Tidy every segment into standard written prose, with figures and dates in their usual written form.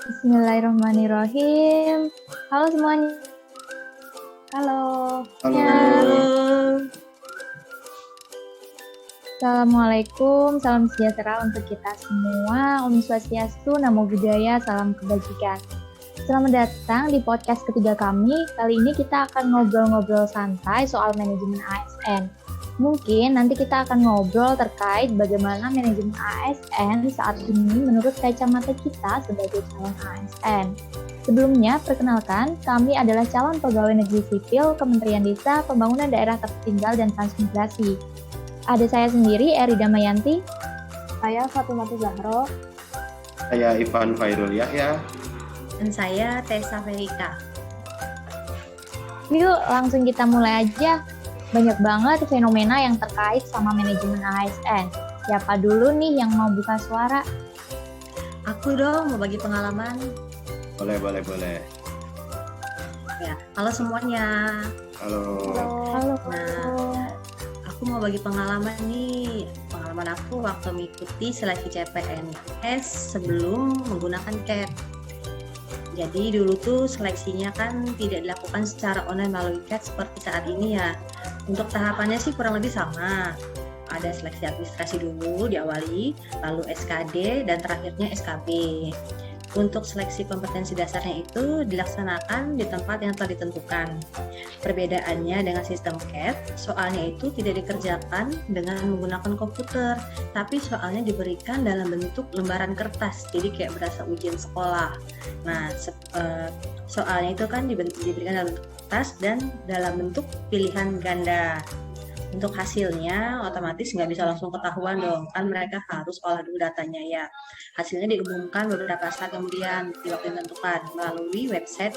Bismillahirrahmanirrahim. Halo semuanya. Halo. Halo. Assalamualaikum, salam sejahtera untuk kita semua. Om Swastiastu, Namo Buddhaya, salam kebajikan. Selamat datang di podcast ketiga kami. Kali ini kita akan ngobrol-ngobrol santai soal manajemen ASN. Mungkin nanti kita akan ngobrol terkait bagaimana manajemen ASN saat ini menurut kacamata kita sebagai calon ASN. Sebelumnya, perkenalkan, kami adalah calon pegawai negeri sipil Kementerian Desa, Pembangunan Daerah Tertinggal dan Transmigrasi. Ada saya sendiri, Eri Damayanti. Saya Fatimah Zahro. Saya Ivan Fairul Yahya. Dan saya Tessa Verika. Yuk, langsung kita mulai aja. Banyak banget fenomena yang terkait sama manajemen ASN. Siapa dulu nih yang mau buka suara? Aku dong, mau bagi pengalaman. Boleh. Ya, halo semuanya. Halo. Nah, aku mau bagi pengalaman nih. Pengalaman aku waktu mengikuti seleksi CPNS sebelum menggunakan CAT. Jadi dulu tuh seleksinya kan tidak dilakukan secara online melalui CAT seperti saat ini ya. Untuk tahapannya sih kurang lebih sama. Ada seleksi administrasi dulu diawali, lalu SKD, dan terakhirnya SKB. Untuk seleksi kompetensi dasarnya itu dilaksanakan di tempat yang telah ditentukan. Perbedaannya dengan sistem CAT, soalnya itu tidak dikerjakan dengan menggunakan komputer, tapi soalnya diberikan dalam bentuk lembaran kertas, jadi kayak berasa ujian sekolah. Nah, soalnya itu kan diberikan dalam bentuk kertas dan dalam bentuk pilihan ganda. Untuk hasilnya otomatis nggak bisa langsung ketahuan dong, kan mereka harus olah dulu datanya ya. Hasilnya diumumkan beberapa saat kemudian di waktu yang ditentukan melalui website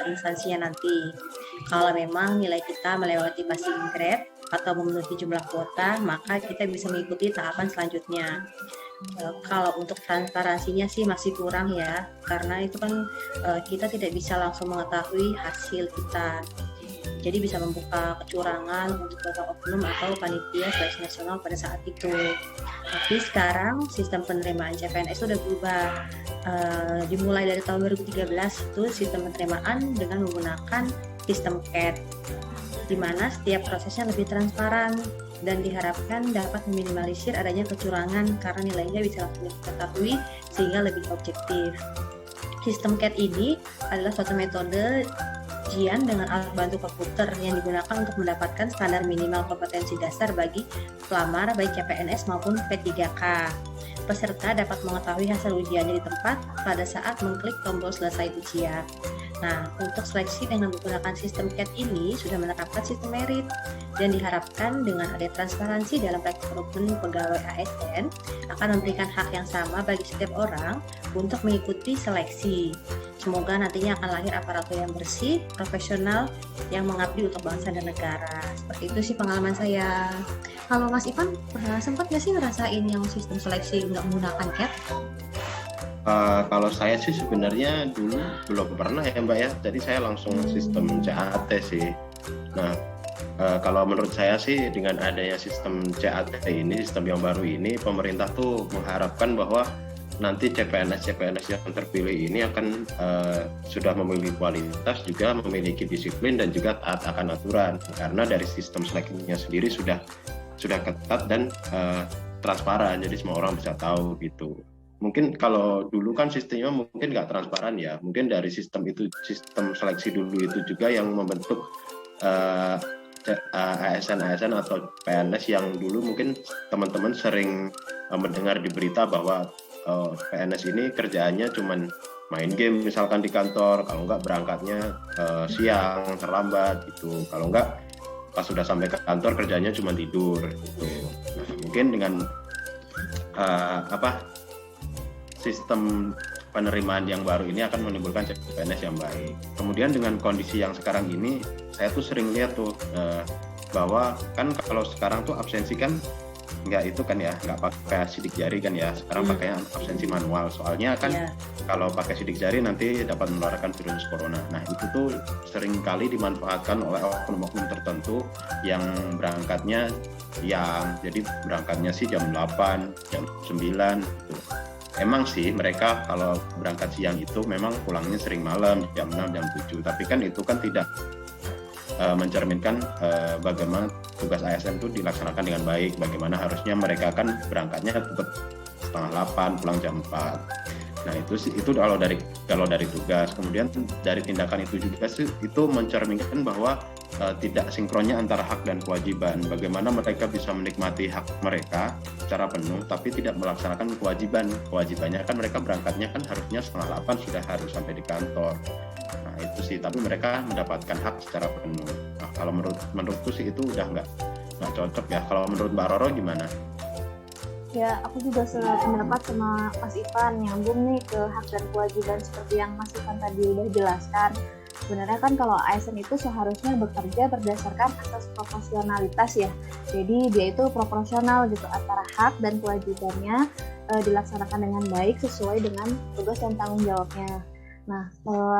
instansinya nanti. Kalau memang nilai kita melewati passing grade atau memenuhi jumlah kuota, maka kita bisa mengikuti tahapan selanjutnya. Kalau untuk transparansinya sih masih kurang ya, karena itu kan kita tidak bisa langsung mengetahui hasil kita. Jadi bisa membuka kecurangan untuk beberapa oknum atau panitia seleksi nasional pada saat itu. Tapi sekarang sistem penerimaan CPNS sudah berubah. Dimulai dari tahun 2013 itu sistem penerimaan dengan menggunakan sistem CAT, di mana setiap prosesnya lebih transparan dan diharapkan dapat meminimalisir adanya kecurangan karena nilainya bisa langsung diketahui sehingga lebih objektif. Sistem CAT ini adalah suatu metode ujian dengan alat bantu komputer yang digunakan untuk mendapatkan standar minimal kompetensi dasar bagi pelamar baik CPNS maupun P3K. Peserta dapat mengetahui hasil ujiannya di tempat pada saat mengklik tombol selesai ujian. Nah, untuk seleksi dengan menggunakan sistem CAT ini sudah menerapkan sistem merit dan diharapkan dengan ada transparansi dalam rekrutmen pegawai ASN akan memberikan hak yang sama bagi setiap orang untuk mengikuti seleksi. Semoga nantinya akan lahir aparatur yang bersih, profesional, yang mengabdi untuk bangsa dan negara. Seperti itu sih pengalaman saya. Kalau Mas Ivan, sempat nggak sih ngerasain yang sistem seleksi nggak menggunakan CAT? Kalau saya sih sebenarnya dulu belum pernah ya Mbak ya. Jadi saya langsung sistem CAT sih. Nah, kalau menurut saya sih dengan adanya sistem CAT ini, sistem yang baru ini, pemerintah tuh mengharapkan bahwa nanti CPNS yang terpilih ini akan sudah memiliki kualitas, juga memiliki disiplin dan juga taat akan aturan, karena dari sistem seleksinya sendiri sudah ketat dan transparan, jadi semua orang bisa tahu gitu. Mungkin kalau dulu kan sistemnya mungkin nggak transparan ya, mungkin dari sistem seleksi dulu itu juga yang membentuk ASN atau PNS yang dulu mungkin teman-teman sering mendengar di berita bahwa PNS ini kerjaannya cuman main game misalkan di kantor, kalau enggak berangkatnya siang terlambat gitu, kalau enggak pas sudah sampai ke kantor kerjanya cuma tidur gitu. Nah, mungkin dengan sistem penerimaan yang baru ini akan menimbulkan CPNS yang baik. Kemudian dengan kondisi yang sekarang ini, saya tuh sering lihat tuh bahwa kan kalau sekarang tuh absensi kan nggak pakai sidik jari kan ya, sekarang pakai absensi manual, soalnya kan kalau pakai sidik jari nanti dapat menularkan virus corona. Nah itu tuh sering kali dimanfaatkan oleh oknum-oknum tertentu yang berangkatnya siang, jadi berangkatnya sih jam 8, jam 9 gitu. emang sih mereka kalau berangkat siang itu memang pulangnya sering malam jam 6, jam 7. Tapi kan itu kan tidak mencerminkan bagaimana tugas ASN itu dilaksanakan dengan baik. Bagaimana harusnya mereka kan berangkatnya tetap setengah 8, pulang jam 4. Nah itu kalau dari tugas. Kemudian dari tindakan itu juga sih itu mencerminkan bahwa tidak sinkronnya antara hak dan kewajiban. Bagaimana mereka bisa menikmati hak mereka secara penuh tapi tidak melaksanakan kewajibannya kan mereka berangkatnya kan harusnya setengah 8 sudah harus sampai di kantor. Nah itu sih, tapi mereka mendapatkan hak secara penuh. Nah kalau menurutku sih itu udah nggak cocok ya. Kalau menurut Mbak Roro gimana? Ya, aku juga sependapat sama Mas Ivan, nyambung nih ke hak dan kewajiban seperti yang Mas Ivan tadi udah jelaskan. Sebenarnya kan kalau ASN itu seharusnya bekerja berdasarkan asas proporsionalitas ya. Jadi dia itu proporsional gitu antara hak dan kewajibannya dilaksanakan dengan baik sesuai dengan tugas dan tanggung jawabnya. Nah,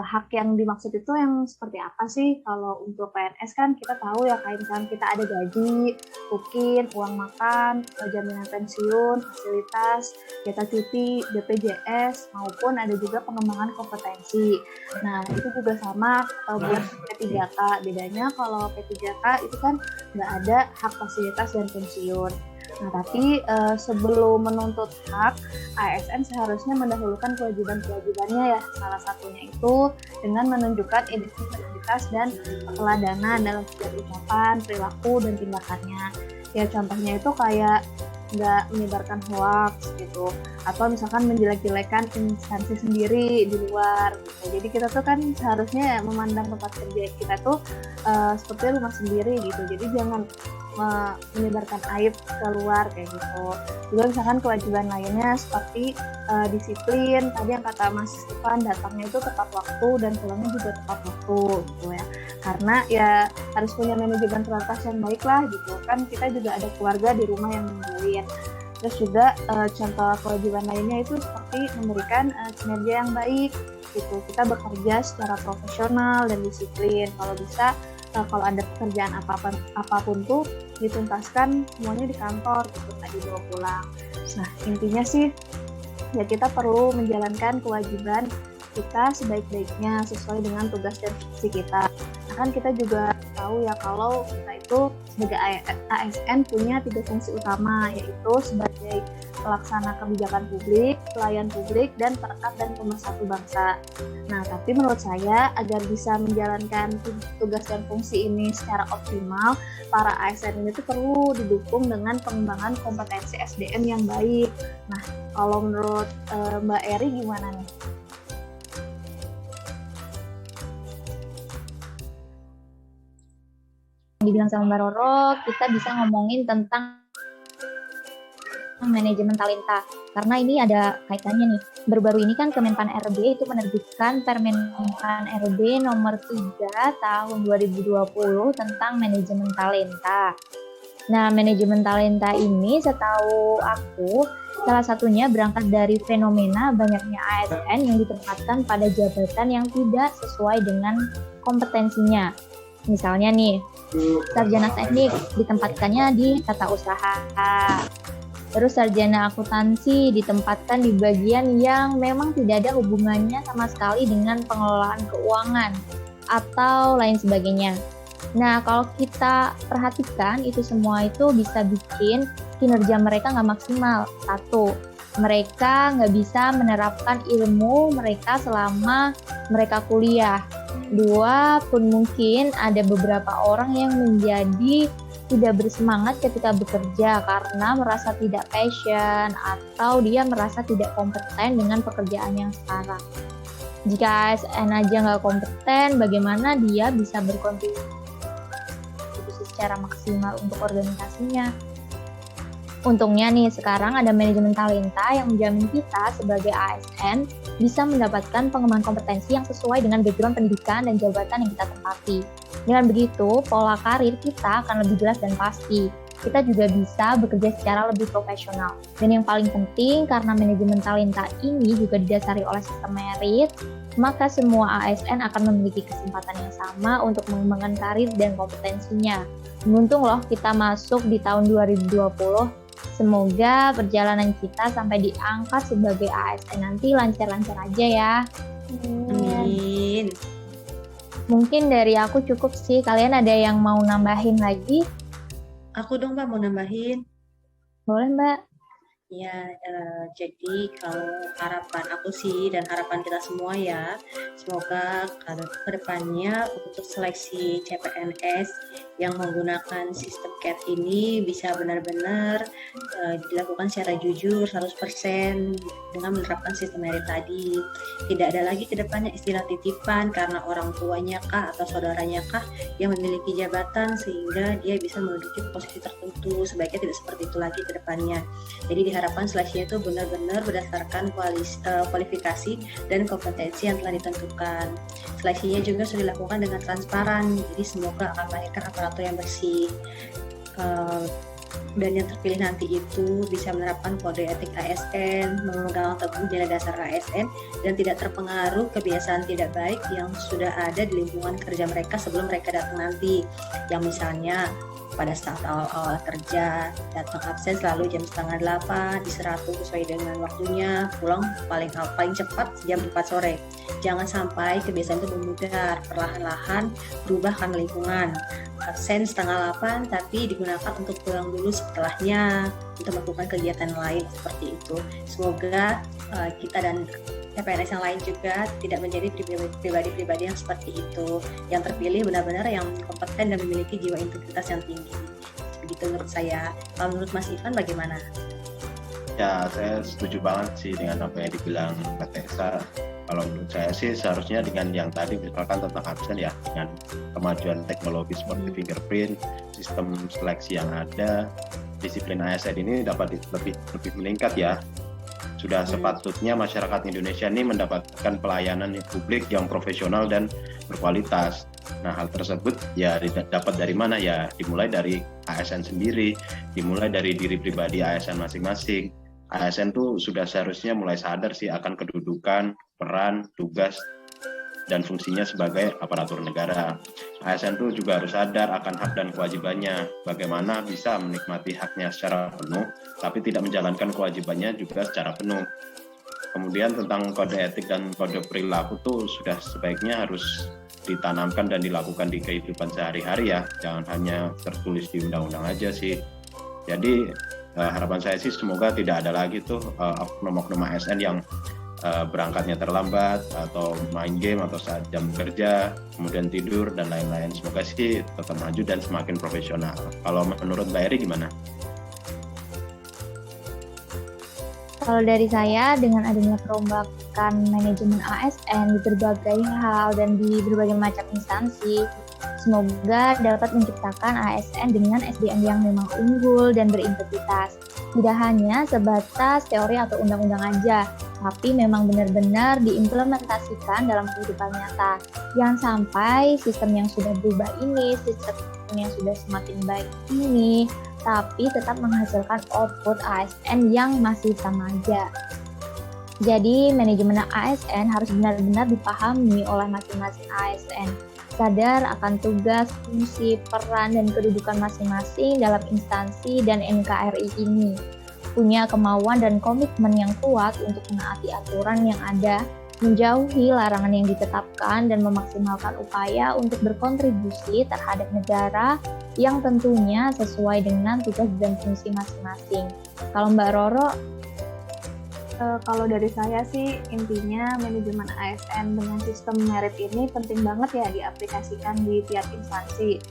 hak yang dimaksud itu yang seperti apa sih? Kalau untuk PNS kan kita tahu ya, kayak misalnya kita ada gaji, tukin, uang makan, jaminan pensiun, fasilitas, jatah cuti, BPJS, maupun ada juga pengembangan kompetensi. Nah, itu juga sama buat P3K. Bedanya kalau P3K itu kan nggak ada hak fasilitas dan pensiun. Nah, tapi sebelum menuntut hak, ASN seharusnya mendahulukan kewajiban-kewajibannya ya. Salah satunya itu dengan menunjukkan integritas dan keteladanan dalam setiap ucapan, perilaku, dan tindakannya. Ya contohnya itu kayak nggak menyebarkan hoax gitu, atau misalkan menjelek-jelekan instansi sendiri di luar gitu. Jadi kita tuh kan seharusnya memandang tempat kerja kita tuh seperti rumah sendiri gitu. Jadi jangan menyebarkan aib keluar kayak gitu. Juga misalkan kewajiban lainnya seperti disiplin, tadi yang kata Mas Ivan, datangnya itu tepat waktu dan pulangnya juga tepat waktu gitu ya. Karena ya harus punya manajemen prioritas yang baik lah gitu. Kan kita juga ada keluarga di rumah yang nungguin. Terus juga contoh kewajiban lainnya itu seperti memberikan kinerja yang baik gitu. Kita bekerja secara profesional dan disiplin. Kalau bisa kalau ada pekerjaan apapun tuh dituntaskan semuanya di kantor gitu, tak dibawa pulang. Nah intinya sih ya kita perlu menjalankan kewajiban kita sebaik-baiknya sesuai dengan tugas dan fungsi kita. Nah, kan kita juga tahu ya kalau kita itu sebagai ASN punya 3 fungsi utama, yaitu sebagai pelaksana kebijakan publik, pelayan publik, dan perekat dan pemersatu bangsa. Nah, tapi menurut saya agar bisa menjalankan tugas dan fungsi ini secara optimal, para ASN ini tuh perlu didukung dengan pengembangan kompetensi SDM yang baik. Nah, kalau menurut Mbak Eri gimana nih? Dibilang sama Mbak Roro, kita bisa ngomongin tentang manajemen talenta. Karena ini ada kaitannya nih. Baru-baru ini kan Kemenpan RB itu menerbitkan Permenpan RB nomor 3 tahun 2020 tentang manajemen talenta. Nah, manajemen talenta ini setahu aku salah satunya berangkat dari fenomena banyaknya ASN yang ditempatkan pada jabatan yang tidak sesuai dengan kompetensinya. Misalnya nih, sarjana teknik ditempatkannya di tata usaha. Terus sarjana akuntansi ditempatkan di bagian yang memang tidak ada hubungannya sama sekali dengan pengelolaan keuangan atau lain sebagainya. Nah, kalau kita perhatikan itu semua itu bisa bikin kinerja mereka nggak maksimal. 1, mereka nggak bisa menerapkan ilmu mereka selama mereka kuliah. 2, pun mungkin ada beberapa orang yang menjadi tidak bersemangat ketika bekerja karena merasa tidak passion atau dia merasa tidak kompeten dengan pekerjaan yang sekarang. Jika ASN aja nggak kompeten, bagaimana dia bisa berkontribusi secara maksimal untuk organisasinya? Untungnya nih, sekarang ada manajemen talenta yang menjamin kita sebagai ASN bisa mendapatkan pengembangan kompetensi yang sesuai dengan background pendidikan dan jabatan yang kita tempati. Dengan begitu, pola karir kita akan lebih jelas dan pasti. Kita juga bisa bekerja secara lebih profesional. Dan yang paling penting, karena manajemen talenta ini juga didasari oleh sistem merit, maka semua ASN akan memiliki kesempatan yang sama untuk mengembangkan karir dan kompetensinya. Beruntung loh kita masuk di tahun 2020 Semoga perjalanan kita sampai diangkat sebagai ASN nanti lancar-lancar aja ya. Amin. Mungkin dari aku cukup sih. Kalian ada yang mau nambahin lagi? Aku dong Mbak mau nambahin. Boleh Mbak. Ya, jadi kalau harapan aku sih dan harapan kita semua ya, semoga ke depannya untuk seleksi CPNS yang menggunakan sistem CAT ini bisa benar-benar dilakukan secara jujur 100% dengan menerapkan sistem merit tadi. Tidak ada lagi ke depannya istilah titipan karena orang tuanya kah atau saudaranya kah yang memiliki jabatan sehingga dia bisa menduduki posisi tertentu. Sebaiknya tidak seperti itu lagi ke depannya. Jadi diharapkan seleksinya itu benar-benar berdasarkan kualifikasi dan kompetensi yang telah ditentukan. Seleksinya juga sudah dilakukan dengan transparan, jadi semoga akan melahirkan aparatur yang bersih. Dan yang terpilih nanti itu bisa menerapkan kode etik ASN, memegang teguh nilai dasar ASN, dan tidak terpengaruh kebiasaan tidak baik yang sudah ada di lingkungan kerja mereka sebelum mereka datang nanti. Yang misalnya pada saat awal-awal kerja, datang absen selalu jam 7:30, istirahat sesuai dengan waktunya, pulang paling cepat jam 4 sore. Jangan sampai kebiasaan itu memudar, perlahan-lahan berubah karena lingkungan. Absen 7:30 tapi digunakan untuk pulang dulu setelahnya untuk melakukan kegiatan lain seperti itu. Semoga kita dan CPNS yang lain juga tidak menjadi pribadi-pribadi yang seperti itu. Yang terpilih benar-benar yang kompeten dan memiliki jiwa integritas yang tinggi. Begitu menurut saya. Kalau menurut Mas Ivan bagaimana? Ya, saya setuju banget sih dengan apa yang dibilang Mbak Tessa. Kalau menurut saya sih seharusnya dengan yang tadi misalkan tentang absen ya, dengan kemajuan teknologi seperti fingerprint, sistem seleksi yang ada, disiplin ASN ini dapat lebih meningkat ya. Sudah sepatutnya masyarakat Indonesia ini mendapatkan pelayanan publik yang profesional dan berkualitas. Nah, hal tersebut ya dapat dari mana ya? Dimulai dari ASN sendiri, dimulai dari diri pribadi ASN masing-masing. ASN tuh sudah seharusnya mulai sadar sih akan kedudukan, peran, tugas, dan fungsinya sebagai aparatur negara. ASN tuh juga harus sadar akan hak dan kewajibannya, bagaimana bisa menikmati haknya secara penuh, tapi tidak menjalankan kewajibannya juga secara penuh. Kemudian tentang kode etik dan kode perilaku tuh sudah sebaiknya harus ditanamkan dan dilakukan di kehidupan sehari-hari ya, jangan hanya tertulis di undang-undang aja sih. Jadi harapan saya sih semoga tidak ada lagi tuh oknum-oknum ASN yang berangkatnya terlambat atau main game atau saat jam kerja kemudian tidur dan lain-lain. Semoga sih tetap maju dan semakin profesional. Kalau menurut Mbak Eri gimana? Kalau dari saya, dengan adanya perombakan manajemen ASN di berbagai hal dan di berbagai macam instansi, semoga dapat menciptakan ASN dengan SDM yang memang unggul dan berintegritas. Tidak hanya sebatas teori atau undang-undang aja, tapi memang benar-benar diimplementasikan dalam kehidupan nyata. Jangan sampai sistem yang sudah berubah ini, sistem yang sudah semakin baik ini, tapi tetap menghasilkan output ASN yang masih sama aja. Jadi, manajemen ASN harus benar-benar dipahami oleh masing-masing ASN. Sadar akan tugas, fungsi, peran, dan kedudukan masing-masing dalam instansi dan NKRI ini. Punya kemauan dan komitmen yang kuat untuk menaati aturan yang ada, menjauhi larangan yang ditetapkan, dan memaksimalkan upaya untuk berkontribusi terhadap negara yang tentunya sesuai dengan tugas dan fungsi masing-masing. Kalau Mbak Roro? Kalau dari saya sih intinya manajemen ASN dengan sistem merit ini penting banget ya diaplikasikan di tiap instansi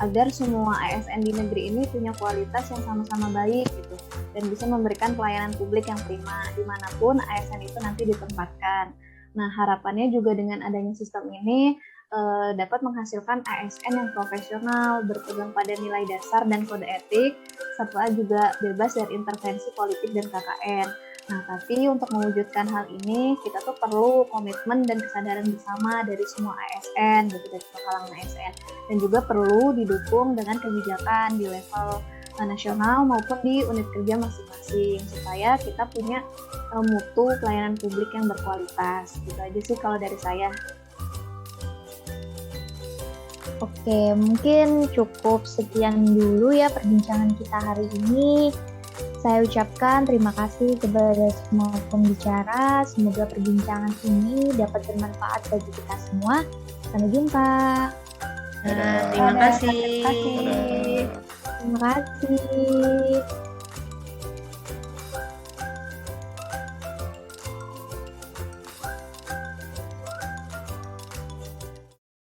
agar semua ASN di negeri ini punya kualitas yang sama-sama baik gitu dan bisa memberikan pelayanan publik yang prima dimanapun ASN itu nanti ditempatkan. Nah, harapannya juga dengan adanya sistem ini dapat menghasilkan ASN yang profesional, berpegang pada nilai dasar dan kode etik, serta juga bebas dari intervensi politik dan KKN. Nah, tapi untuk mewujudkan hal ini, kita tuh perlu komitmen dan kesadaran bersama dari semua ASN, gitu, dari kalangan ASN. Dan juga perlu didukung dengan kebijakan di level nasional maupun di unit kerja masing-masing, supaya kita punya mutu pelayanan publik yang berkualitas. Gitu aja sih kalau dari saya. Oke, mungkin cukup sekian dulu ya perbincangan kita hari ini. Saya ucapkan terima kasih kepada semua pembicara. Semoga perbincangan ini dapat bermanfaat bagi kita semua. Sampai jumpa. Terima kasih. Dadah. Terima kasih.